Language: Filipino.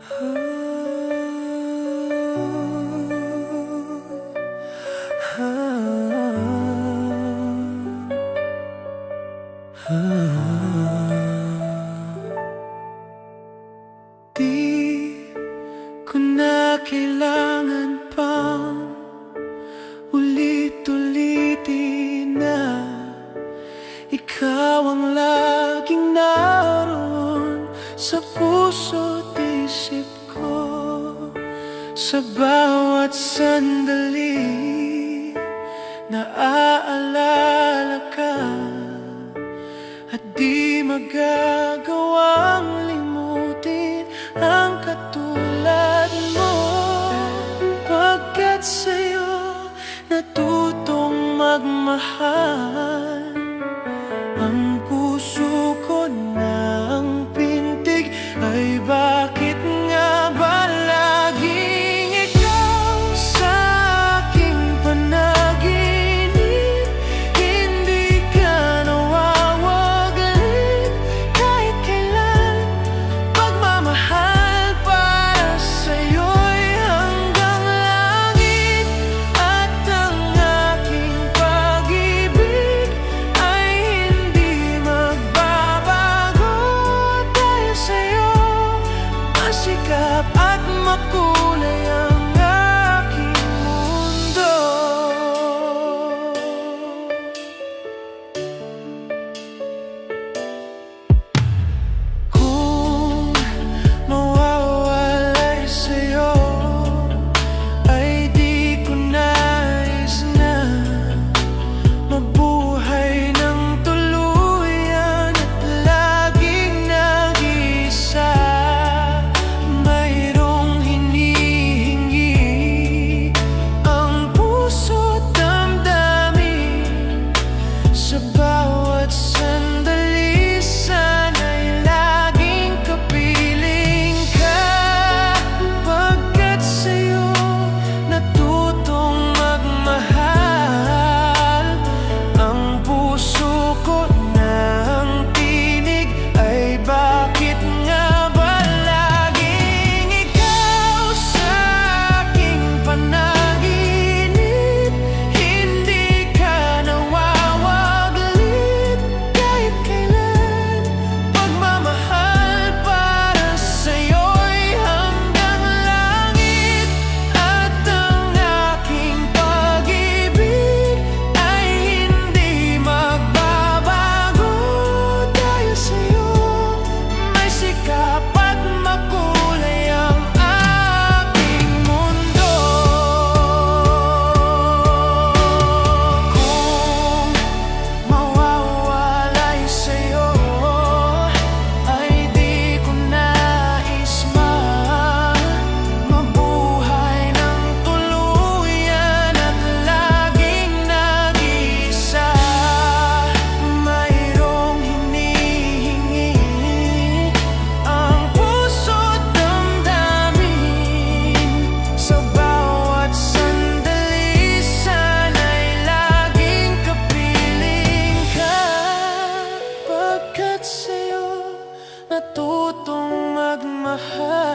Di ko na kailangan pang ulit-ulitin na ikaw ang laging naroon sa puso't isip ko. Sa bawat sandali naaalala ka, at di magagawang limutin ang katulad mo. Pagkat sa'yo natutong magmahal, ang puso ko ng pintig ay bakit nga ba laging ikaw sa aking panaginip? Hindi ka nawawaglit kahit kailan. Pagmamahal para sa'yo'y hanggang langit, at ang aking pag-ibig ay hindi magbabago. Dahil sa'yo masikap at makulay ang aking mundo. Kung mawawalay sa'yo ay di ko nais na mabuhay ng tuluyan at laging nag-iisa. Mayroong hinihingi ang puso't damdamin. Sa bawat sandali sana'y laging kapiling ka. Pagkat sa'yo natutong magmahal, ang puso ko ng tinig ay bakit nga ba laging ikaw sa aking panaginip? Hindi ka nawawaglit kahit kailan. Pagmamahal para sa'yo'y hanggang langit, at ang aking pag-ibig ay hindi magbabago. Dahil sa'yo may sikap at makulay ang aking mundo. Kung mawawalay sa'yo ay di ko nais mabuhay ng tuluyan at laging nag-iisa. Mayroong hinihingi ang puso't damdamin. Sa bawat sandali sana'y laging kapiling ka. Pagkat sa'yo natutong magmahal,